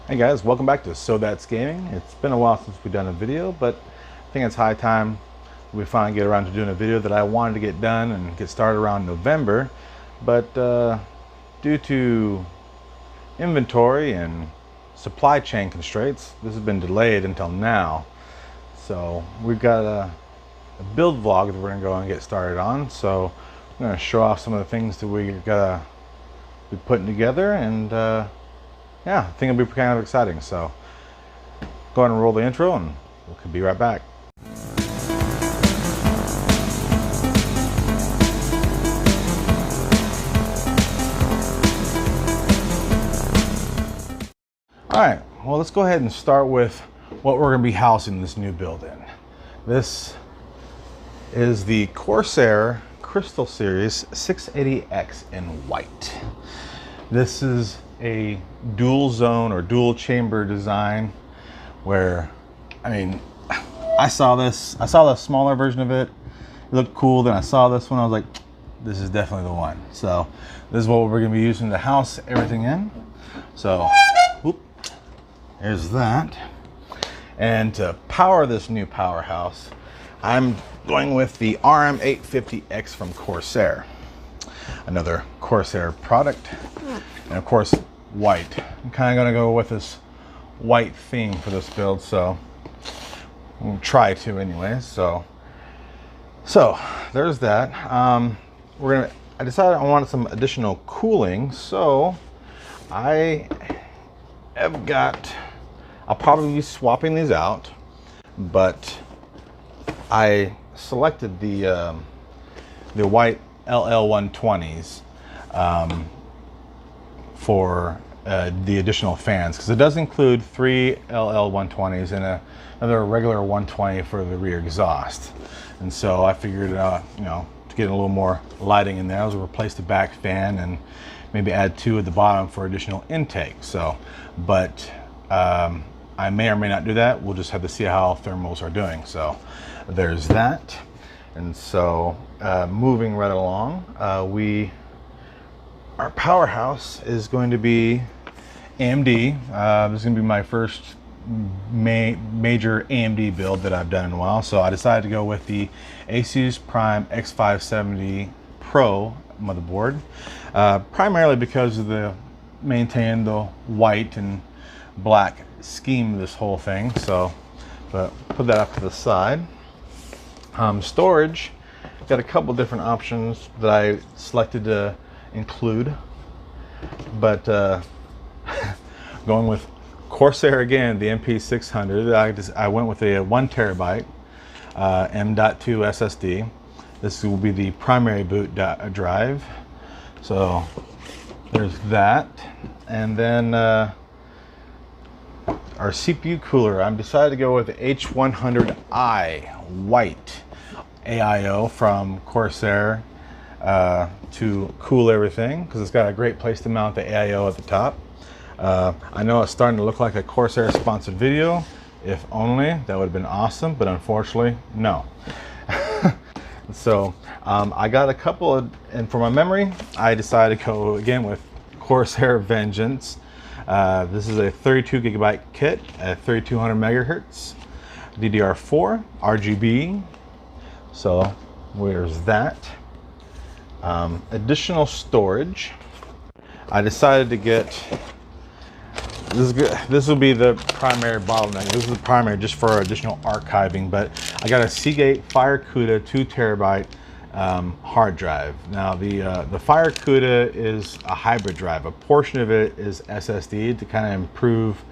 Hey guys, welcome back to So That's Gaming. It's been a while since we've done a video, but I think it's high time we finally get around to doing a video that I wanted to get done and get started around November. But due to inventory and supply chain constraints, this has been delayed until now. So we've got a build vlog that we're going to go and get started on. So I'm going to show off some of the things that we gotta be putting together, and yeah, I think it'll be kind of exciting. So go ahead and roll the intro and we'll be right back. All right, well, let's go ahead and start with what we're going to be housing this new build in. This is the Corsair Crystal Series 680X in white. This is a dual zone or dual chamber design where, I mean, I saw the smaller version of it. It looked cool. Then I saw this one. I was like, this is definitely the one. So this is what we're going to be using to house everything in. So, whoop, there's that. And to power this new powerhouse, I'm going with the RM850X from Corsair. Another Corsair product. And of course, white. I'm kind of going to go with this white theme for this build, so we'll try to anyway. So there's that. I decided I wanted some additional cooling, so I'll probably be swapping these out, but I selected the white LL120s for the additional fans, because it does include 3 LL120s and another regular 120 for the rear exhaust. And so I figured, you know, to get a little more lighting in there, I was going to replace the back fan and maybe add 2 at the bottom for additional intake. So, but I may or may not do that. We'll just have to see how thermals are doing. So there's that. And so moving right along, our powerhouse is going to be AMD. This is going to be my first major AMD build that I've done in a while. So I decided to go with the Asus Prime X570 Pro motherboard, primarily because of the maintain the white and black scheme of this whole thing. So, but put that up to the side. Storage, got a couple different options that I selected to include, but going with Corsair again, the MP600. I went with a 1 terabyte M.2 SSD. This will be the primary boot drive. So there's that. And then our CPU cooler, I decided to go with the H100i white AIO from Corsair to cool everything, because it's got a great place to mount the AIO at the top. I know it's starting to look like a Corsair sponsored video. If only, that would have been awesome, but unfortunately, no. So I got a couple of, and for my memory, I decided to go again with Corsair Vengeance. This is a 32 gigabyte kit at 3200 megahertz, DDR4, RGB. So where's that? Additional storage. I decided to get this will be the primary bottleneck. This is the primary just for additional archiving, but I got a Seagate FireCuda 2 terabyte hard drive. Now the FireCuda is a hybrid drive. A portion of it is SSD to kind of improve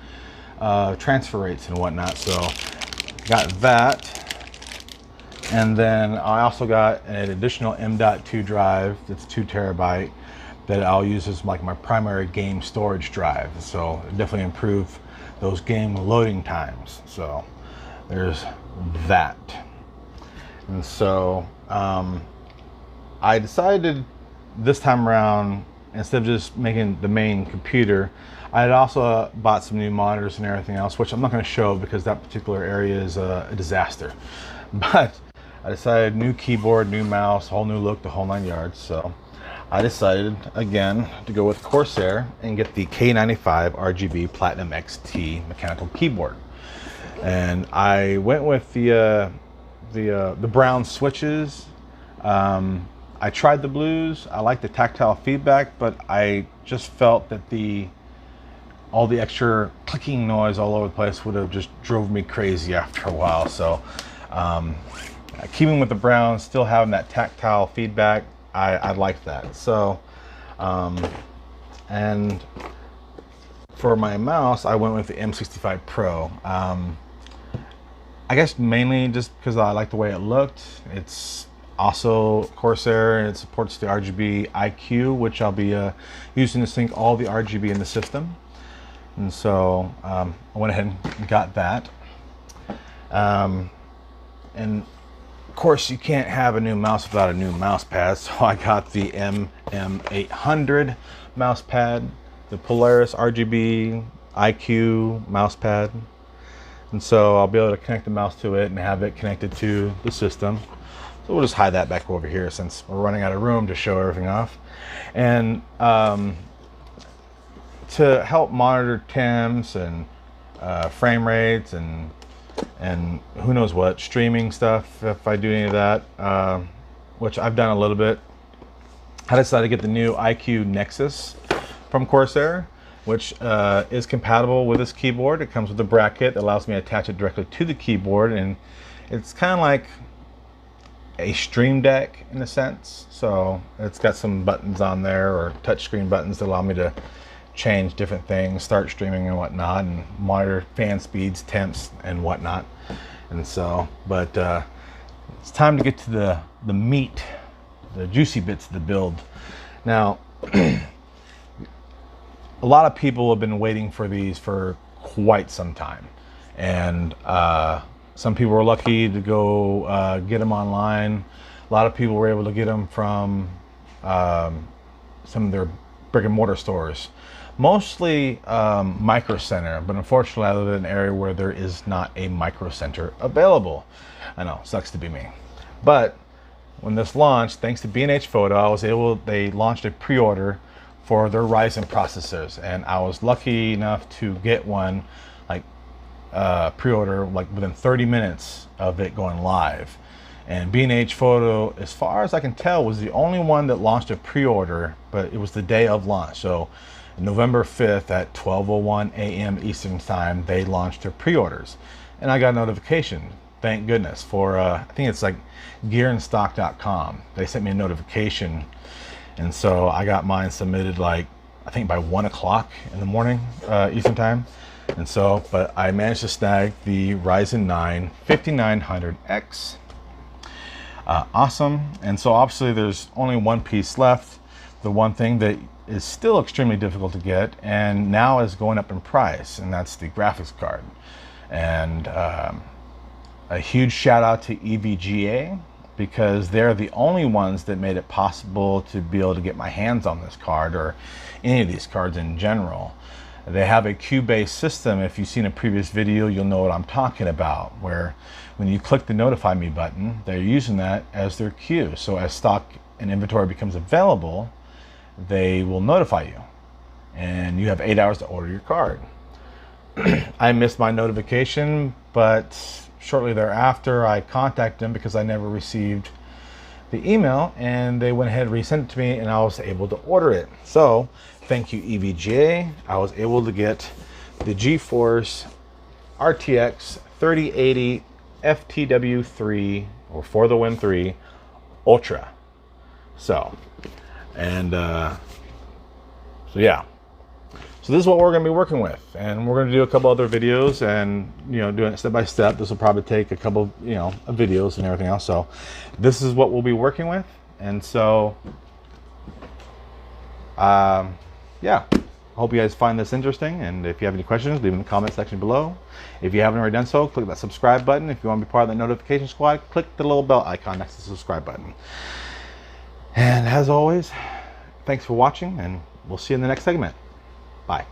transfer rates and whatnot. So got that. And then I also got an additional M.2 drive that's 2 terabyte that I'll use as like my primary game storage drive. So definitely improve those game loading times. So there's that. And so I decided this time around, instead of just making the main computer, I had also bought some new monitors and everything else, which I'm not going to show because that particular area is a disaster. But I decided new keyboard, new mouse, whole new look, the whole 9 yards. So I decided again to go with Corsair and get the K95 RGB Platinum XT mechanical keyboard. And I went with the brown switches. I tried the blues. I like the tactile feedback, but I just felt that all the extra clicking noise all over the place would have just drove me crazy after a while. So keeping with the brown, still having that tactile feedback, I like that. So and for my mouse, I went with the M65 Pro. I guess mainly just because I like the way it looked. It's also Corsair, and it supports the RGB IQ, which I'll be using to sync all the RGB in the system. And so I went ahead and got that. And of course, you can't have a new mouse without a new mouse pad. So I got the MM800 mouse pad, the Polaris RGB IQ mouse pad. And so I'll be able to connect the mouse to it and have it connected to the system. So we'll just hide that back over here since we're running out of room to show everything off. And to help monitor temps and frame rates and who knows what, streaming stuff, if I do any of that, which I've done a little bit, I decided to get the new IQ Nexus from Corsair, which is compatible with this keyboard. It comes with a bracket that allows me to attach it directly to the keyboard, and it's kind of like a Stream Deck in a sense. So it's got some buttons on there, or touchscreen buttons that allow me to change different things, start streaming and whatnot, and monitor fan speeds, temps, and whatnot. And so, but it's time to get to the meat, the juicy bits of the build. Now, a lot of people have been waiting for these for quite some time, and some people were lucky to go get them online. A lot of people were able to get them from some of their brick and mortar stores, mostly Micro Center, but unfortunately I live in an area where there is not a Micro Center available. I know, sucks to be me. But when this launched, thanks to B&H Photo, they launched a pre-order for their Ryzen processors, and I was lucky enough to get one like pre-order like within 30 minutes of it going live. And B&H Photo, as far as I can tell, was the only one that launched a pre-order, but it was the day of launch. So November 5th at 12:01 a.m. Eastern time, they launched their pre-orders, and I got a notification, thank goodness, for I think it's like gearinstock.com. They sent me a notification. And so I got mine submitted like, I think by 1 o'clock in the morning, Eastern time. And so, but I managed to snag the Ryzen 9 5900X. Awesome. And so obviously there's only one piece left. The one thing that is still extremely difficult to get and now is going up in price, and that's the graphics card. And a huge shout out to EVGA, because they're the only ones that made it possible to be able to get my hands on this card, or any of these cards in general. They have a queue-based system. If you've seen a previous video, you'll know what I'm talking about, where when you click the notify me button, they're using that as their queue. So as stock and inventory becomes available, they will notify you, and you have 8 hours to order your card. I missed my notification, but shortly thereafter I contacted them because I never received the email, and they went ahead and resent it to me, and I was able to order it. So thank you, EVGA. I was able to get the GeForce RTX 3080 FTW3, or For the Win 3 Ultra. So, and so yeah. So this is what we're going to be working with, and we're going to do a couple other videos, and doing it step by step. This will probably take a couple of videos and everything else. So this is what we'll be working with, and so yeah, hope you guys find this interesting, and if you have any questions, leave them in the comment section below. If you haven't already done so, click that subscribe button. If you want to be part of the notification squad, click the little bell icon next to the subscribe button. And as always, thanks for watching, and we'll see you in the next segment. Bye.